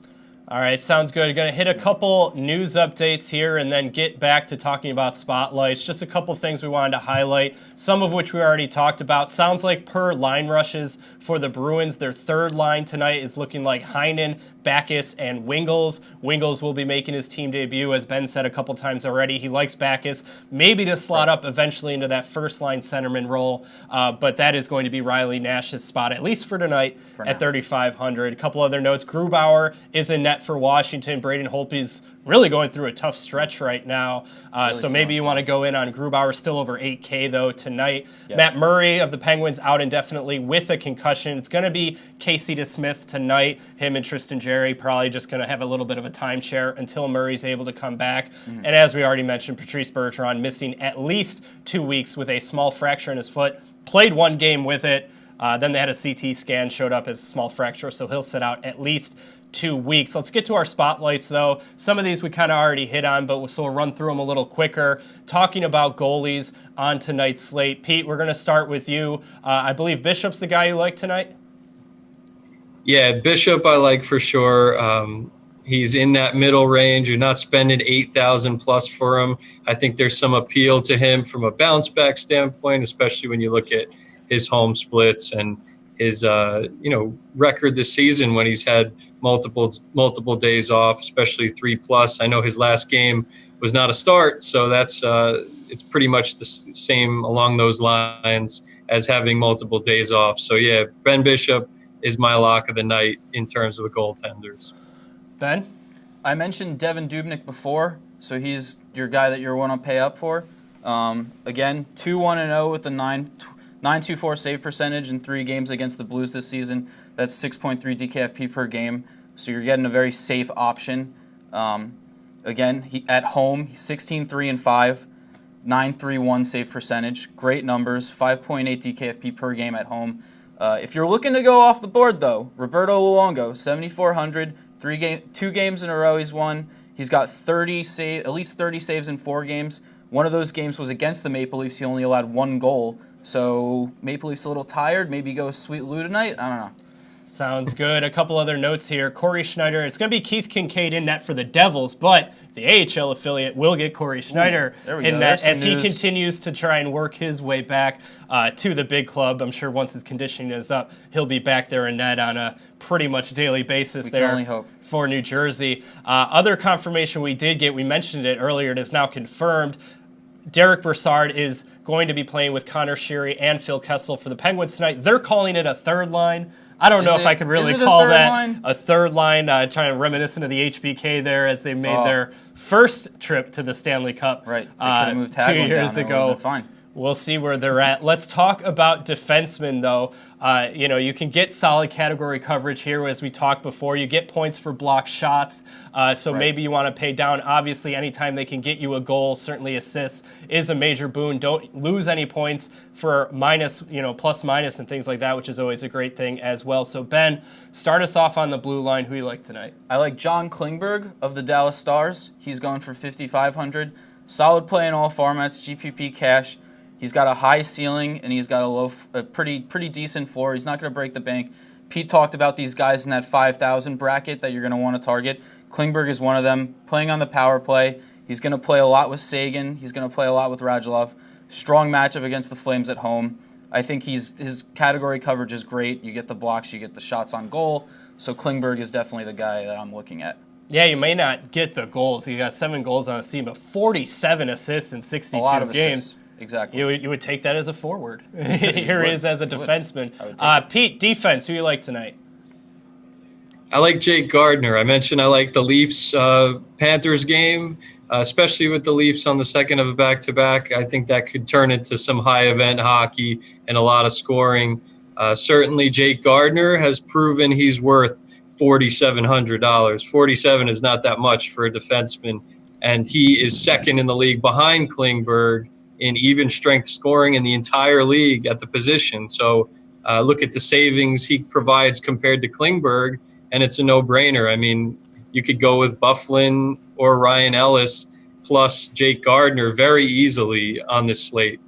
All right, sounds good. Going to hit a couple news updates here and then get back to talking about spotlights. Just a couple things we wanted to highlight, some of which we already talked about. Sounds like per line rushes for the Bruins, their third line tonight is looking like Heinen, Backes, and Wingels. Wingels will be making his team debut, as Ben said a couple times already. He likes Backes, maybe to slot up eventually into that first-line centerman role, but that is going to be Riley Nash's spot, at least for tonight, at 3,500. A couple other notes. Grubauer is in net for Washington. Braden Holtby's really going through a tough stretch right now. So maybe you want to go in on Grubauer, still over 8K though tonight. Yes. Matt Murray of the Penguins out indefinitely with a concussion. It's going to be Casey DeSmith tonight. Him and Tristan Jarry probably just going to have a little bit of a timeshare until Murray's able to come back. And as we already mentioned, Patrice Bergeron missing at least 2 weeks with a small fracture in his foot. Played one game with it. Then they had a CT scan, showed up as a small fracture, so he'll sit out at least 2 weeks. Let's get to our spotlights, though. Some of these we kind of already hit on, but so we'll run through them a little quicker. Talking about goalies on tonight's slate. Pete, we're going to start with you. I believe Bishop's the guy you like tonight? Yeah, Bishop I like for sure. He's in that middle range. You're not spending $8,000 plus for him. I think there's some appeal to him from a bounce back standpoint, especially when you look at his home splits and his record this season when he's had multiple days off, especially 3+. I know his last game was not a start. So that's it's pretty much the same along those lines as having multiple days off. So yeah, Ben Bishop is my lock of the night in terms of the goaltenders. Ben? I mentioned Devin Dubnyk before, so he's your guy that you're want to pay up for. Again, 2-1-0 with a 9.24 save percentage in 3 games against the Blues this season. That's 6.3 DKFP per game, so you're getting a very safe option. Again, he at home, he's 16-3-5, 9.31 save percentage. Great numbers, 5.8 DKFP per game at home. If you're looking to go off the board, though, Roberto Luongo, 7,400, 2 games in a row he's won. He's got at least 30 saves in 4 games. One of those games was against the Maple Leafs. He only allowed 1 goal. So Maple Leafs a little tired. Maybe go Sweet Lou tonight. I don't know. Sounds good. A couple other notes here. Corey Schneider. It's going to be Keith Kincaid in net for the Devils, but the AHL affiliate will get Corey Schneider in net as he continues to try and work his way back to the big club. I'm sure once his conditioning is up, he'll be back there in net on a pretty much daily basis we can only hope. For New Jersey. Other confirmation we did get, we mentioned it earlier, it is now confirmed. Derek Brassard is going to be playing with Connor Sheary and Phil Kessel for the Penguins tonight. They're calling it a third line. I don't know if I could really call that a third line, trying to reminiscent of the HBK there as they made their first trip to the Stanley Cup right. 2 years ago. Fine. We'll see where they're at. Let's talk about defensemen, though. You can get solid category coverage here, as we talked before. You get points for block shots, so maybe you want to pay down. Obviously, anytime they can get you a goal, certainly assists is a major boon. Don't lose any points for minus, plus minus and things like that, which is always a great thing as well. So, Ben, start us off on the blue line. Who you like tonight? I like John Klingberg of the Dallas Stars. He's going for 5,500. Solid play in all formats, GPP cash. He's got a high ceiling, and he's got a pretty decent floor. He's not going to break the bank. Pete talked about these guys in that 5,000 bracket that you're going to want to target. Klingberg is one of them. Playing on the power play. He's going to play a lot with Sagan. He's going to play a lot with Radulov. Strong matchup against the Flames at home. I think his category coverage is great. You get the blocks, you get the shots on goal. So Klingberg is definitely the guy that I'm looking at. Yeah, you may not get the goals. He got 7 goals on the season, but 47 assists in 62 a lot of games. Assists. Exactly. You would take that as a forward. Here he is as a defenseman. Pete, defense, who you like tonight? I like Jake Gardner. I mentioned I like the Leafs Panthers game, especially with the Leafs on the second of a back-to-back. I think that could turn into some high-event hockey and a lot of scoring. Certainly, Jake Gardner has proven he's worth $4,700. $47 is not that much for a defenseman, and he is second in the league behind Klingberg in even strength scoring in the entire league at the position. So look at the savings he provides compared to Klingberg, and it's a no-brainer. I mean, you could go with Bufflin or Ryan Ellis plus Jake Gardner very easily on this slate.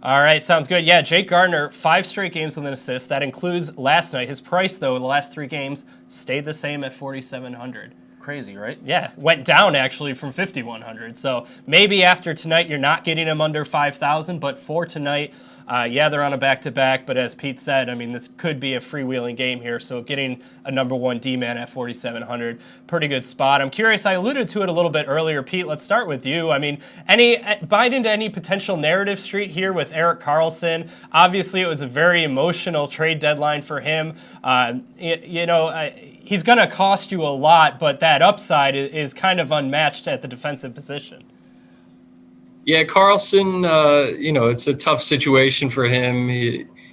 All right, sounds good. Yeah, Jake Gardner, 5 straight games with an assist. That includes last night. His price, though, in the last 3 games stayed the same at $4,700. Crazy, right? Yeah, went down actually from 5,100. So maybe after tonight you're not getting him under 5,000, but for tonight, they're on a back-to-back. But as Pete said, I mean, this could be a freewheeling game here. So getting a number 1 D-man at 4,700, pretty good spot. I'm curious, I alluded to it a little bit earlier. Pete, let's start with you. I mean, bite into any potential narrative street here with Erik Karlsson. Obviously, it was a very emotional trade deadline for him. He's going to cost you a lot, but that upside is kind of unmatched at the defensive position. Yeah, Karlsson, it's a tough situation for him.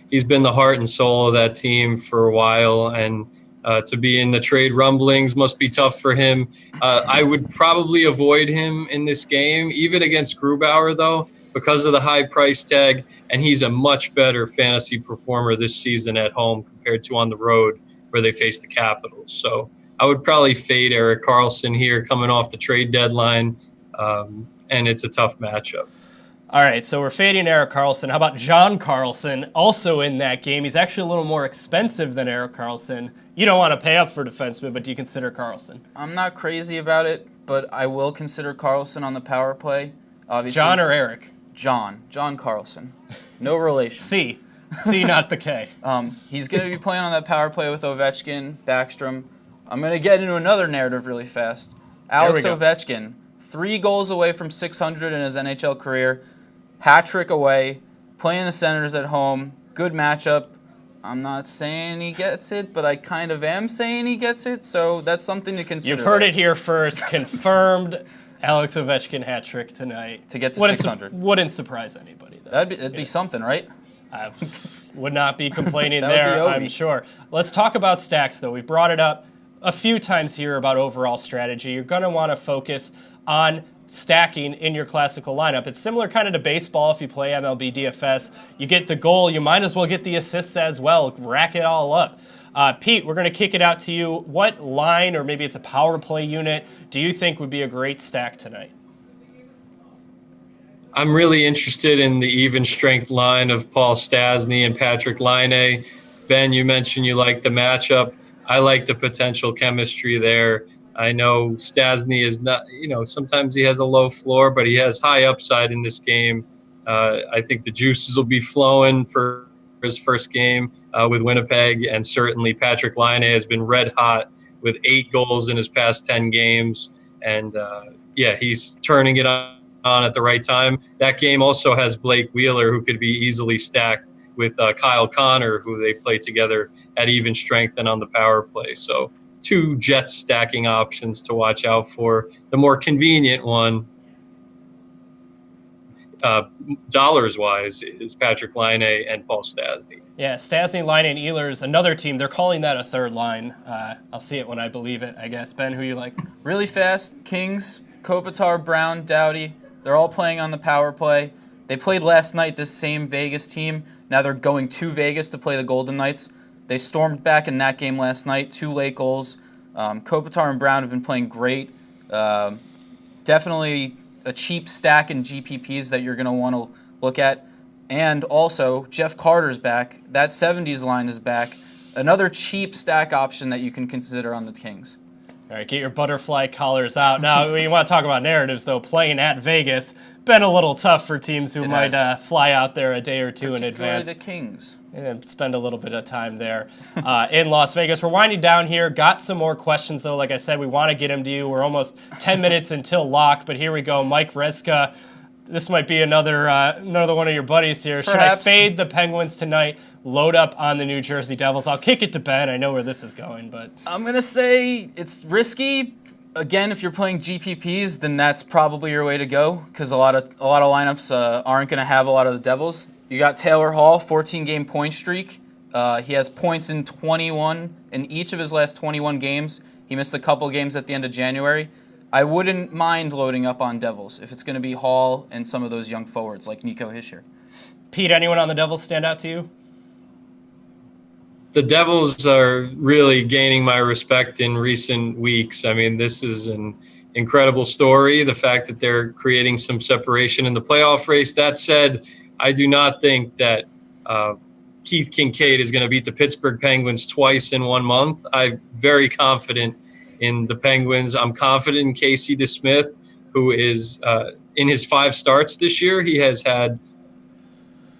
He's been the heart and soul of that team for a while, and to be in the trade rumblings must be tough for him. I would probably avoid him in this game, even against Grubauer, though, because of the high price tag, and he's a much better fantasy performer this season at home compared to on the road where they face the Capitals. So I would probably fade Erik Karlsson here coming off the trade deadline, and it's a tough matchup. All right, so we're fading Erik Karlsson. How about John Carlson, also in that game? He's actually a little more expensive than Erik Karlsson. You don't want to pay up for defensemen, but do you consider Karlsson? I'm not crazy about it, but I will consider Karlsson on the power play. Obviously, John or Eric? John Carlson. No relation. C, not the K. He's going to be playing on that power play with Ovechkin, Backstrom. I'm going to get into another narrative really fast. Alex Ovechkin, 3 goals away from 600 in his NHL career. Hat trick away. Playing the Senators at home. Good matchup. I'm not saying he gets it, but I kind of am saying he gets it, so that's something to consider. You've heard it here first. Confirmed Alex Ovechkin hat trick tonight. To get to 600. Wouldn't surprise anybody, though. That'd be something, right? I would not be complaining That would there, be I'm sure. Let's talk about stacks, though. We've brought it up a few times here about overall strategy. You're going to want to focus on stacking in your classical lineup. It's similar kind of to baseball. If you play MLB DFS, you get the goal, you might as well get the assists as well. Rack it all up. Pete, we're going to kick it out to you. What line, or maybe it's a power play unit, do you think would be a great stack tonight? I'm really interested in the even strength line of Paul Stastny and Patrick Laine. Ben, you mentioned you like the matchup. I like the potential chemistry there. I know Stastny is not, sometimes he has a low floor, but he has high upside in this game. I think the juices will be flowing for his first game with Winnipeg, and certainly Patrick Laine has been red hot with 8 goals in his past 10 games. And, he's turning it on at the right time. That game also has Blake Wheeler, who could be easily stacked with Kyle Connor, who they play together at even strength and on the power play. So 2 Jets stacking options to watch out for. The more convenient one, dollars-wise, is Patrick Laine and Paul Stastny. Yeah, Stastny, Laine, and Ehlers, another team. They're calling that a third line. I'll see it when I believe it, I guess. Ben, who you like? Really fast. Kings, Kopitar, Brown, Doughty. They're all playing on the power play. They played last night, this same Vegas team. Now they're going to Vegas to play the Golden Knights. They stormed back in that game last night, 2 late goals. Kopitar and Brown have been playing great. Definitely a cheap stack in GPPs that you're going to want to look at. And also, Jeff Carter's back. That 70s line is back. Another cheap stack option that you can consider on the Kings. All right, get your butterfly collars out. Now, we want to talk about narratives, though. Playing at Vegas, been a little tough for teams who might fly out there a day or two in advance. The Kings. And spend a little bit of time there in Las Vegas. We're winding down here. Got some more questions, though. Like I said, we want to get them to you. We're almost 10 minutes until lock, but here we go. Mike Reska. This might be another one of your buddies here. Perhaps. Should I fade the Penguins tonight, load up on the New Jersey Devils? I'll kick it to Ben. I know where this is going, but I'm going to say it's risky. Again, if you're playing GPPs, then that's probably your way to go, because a lot of lineups aren't going to have a lot of the Devils. You got Taylor Hall, 14-game point streak. He has points in 21 in each of his last 21 games. He missed a couple games at the end of January. I wouldn't mind loading up on Devils if it's going to be Hall and some of those young forwards like Nico Hischier. Pete, anyone on the Devils stand out to you? The Devils are really gaining my respect in recent weeks. I mean, this is an incredible story, the fact that they're creating some separation in the playoff race. That said, I do not think that Keith Kincaid is going to beat the Pittsburgh Penguins twice in 1 month. I'm very confident in the Penguins. I'm confident in Casey DeSmith, who is in his 5 starts this year. He has had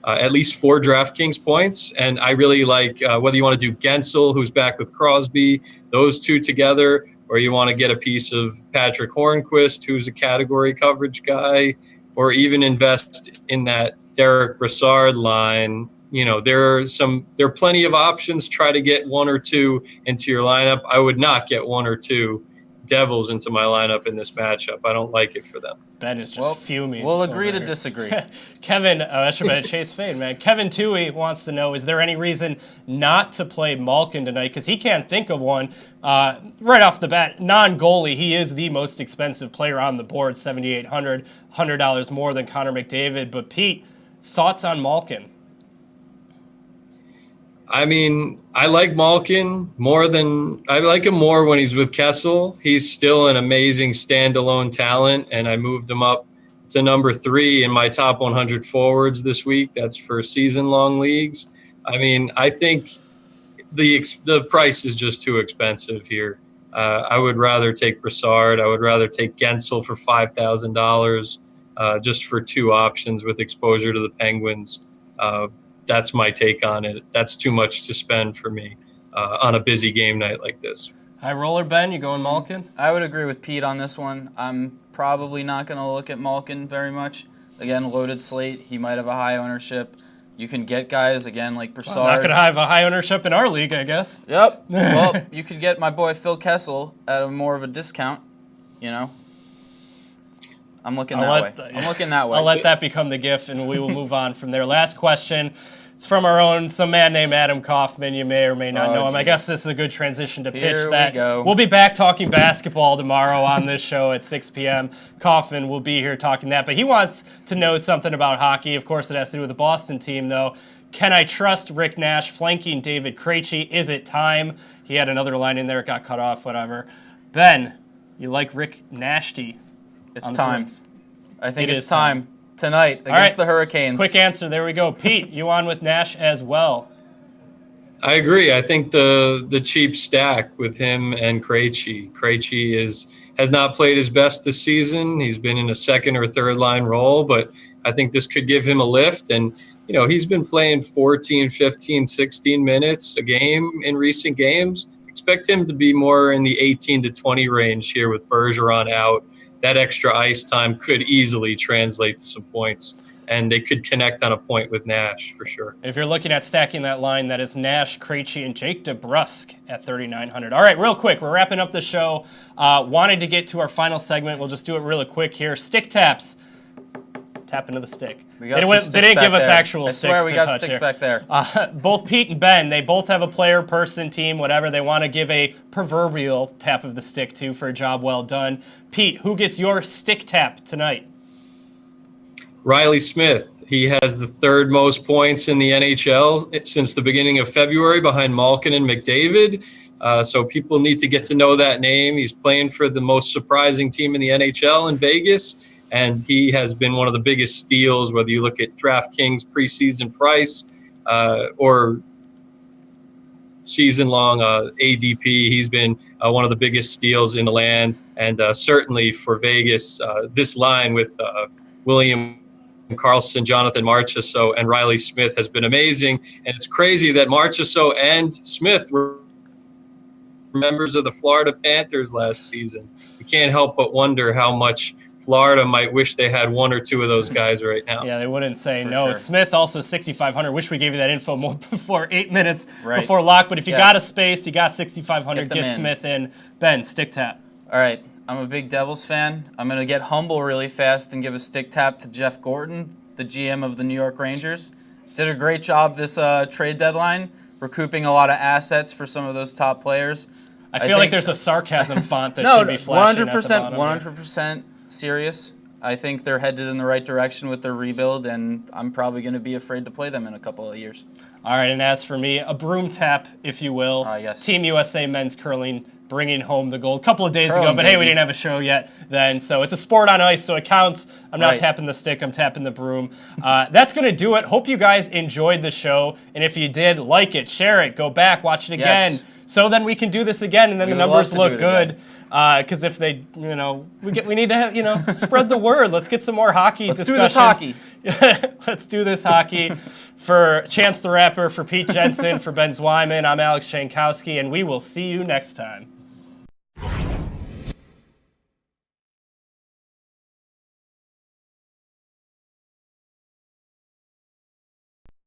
at least 4 DraftKings points. And I really like whether you want to do Gensel, who's back with Crosby, those 2 together, or you want to get a piece of Patrick Hornquist, who's a category coverage guy, or even invest in that Derek Brassard line. There are plenty of options. Try to get 1 or 2 into your lineup. I would not get 1 or 2 Devils into my lineup in this matchup. I don't like it for them. Ben is just fuming. We'll agree to disagree. Kevin, that should have been a Chase fade, man. Kevin Toohey wants to know, is there any reason not to play Malkin tonight? Because he can't think of one. Right off the bat, non-goalie, he is the most expensive player on the board, $7,800, $100 more than Connor McDavid. But Pete, thoughts on Malkin? I mean, I like Malkin I like him more when he's with Kessel. He's still an amazing standalone talent, and I moved him up to number 3 in my top 100 forwards this week. That's for season-long leagues. I mean, I think the price is just too expensive here. I would rather take Brassard. I would rather take Gensel for $5,000 just for 2 options with exposure to the Penguins. That's my take on it. That's too much to spend for me on a busy game night like this. High roller, Ben, you going Malkin? I would agree with Pete on this one. I'm probably not going to look at Malkin very much. Again, loaded slate. He might have a high ownership. You can get guys, again, like Broussard. Well, not going to have a high ownership in our league, I guess. Yep. Well, you could get my boy Phil Kessel at a more of a discount, you know. I'm looking that way. I'm looking that way. I'll let that become the gift, and we will move on from there. Last question. It's from our own, some man named Adam Kaufman. You may or may not know him. Geez. I guess this is a good transition to pitch Here that. we go. We'll be back talking basketball tomorrow on this show at 6 p.m. Kaufman will be here talking that. But he wants to know something about hockey. Of course, it has to do with the Boston team, though. Can I trust Rick Nash flanking David Krejci? Is it time? He had another line in there. It got cut off, whatever. Ben, you like Rick Nashty? It's time. I think it's is time. Tonight against the Hurricanes. Quick answer. There we go. Pete, you on with Nash as well? I agree. I think the cheap stack with him and Krejci. Krejci has not played his best this season. He's been in a second or third line role, but I think this could give him a lift. And, you know, he's been playing 14, 15, 16 minutes a game in recent games. Expect him to be more in the 18 to 20 range here with Bergeron out. That extra ice time could easily translate to some points, and they could connect on a point with Nash for sure. If you're looking at stacking that line, that is Nash, Krejci, and Jake DeBrusk at 3,900. All right, real quick, we're wrapping up the show. Wanted to get to our final segment. We'll just do it really quick here. Stick taps. Tap into the stick. They didn't give us actual sticks to touch. I swear we got sticks back there. Both Pete and Ben, they both have a player, person, team, whatever. They want to give a proverbial tap of the stick to for a job well done. Pete, who gets your stick tap tonight? Riley Smith. He has the third most points in the NHL since the beginning of February behind Malkin and McDavid. So people need to get to know that name. He's playing for the most surprising team in the NHL in Vegas. And he has been one of the biggest steals, whether you look at DraftKings preseason price or season-long ADP. He's been one of the biggest steals in the land. And certainly for Vegas, this line with William Karlsson, Jonathan Marchessault, and Riley Smith has been amazing. And it's crazy that Marchessault and Smith were members of the Florida Panthers last season. You can't help but wonder how much Florida might wish they had one or two of those guys right now. Yeah, they wouldn't say For no. sure. Smith also 6,500. Wish we gave you that info more before 8 minutes Right. before lock. But if you Yes. got a space, you got 6,500. Get them Get in. Smith in. Ben, stick tap. All right, I'm a big Devils fan. I'm going to get humble really fast and give a stick tap to Jeff Gorton, the GM of the New York Rangers. Did a great job this trade deadline, recouping a lot of assets for some of those top players. I feel like there's a sarcasm font that No, should be flashing 100%, at the bottom. 100% serious. I think they're headed in the right direction with their rebuild, and I'm probably going to be afraid to play them in a couple of years. All right, and as for me, a broom tap, if you will. Yes. Team USA men's curling bringing home the gold a couple of days ago, Curling, but hey, we baby. didn't have a show yet then, so it's a sport on ice, so it counts. I'm not Right. tapping the stick, I'm tapping the broom. That's going to do it. Hope you guys enjoyed the show, and if you did, like it, share it, go back, watch it again, Yes. so then we can do this again, and then We the would numbers love to look do it good. Because if they, we need to have, spread the word. Let's get some more hockey Let's do discussions. this hockey. Let's do this hockey. For Chance the Rapper, for Pete Jensen, for Ben Zwyman, I'm Alex Shankowski, and we will see you next time.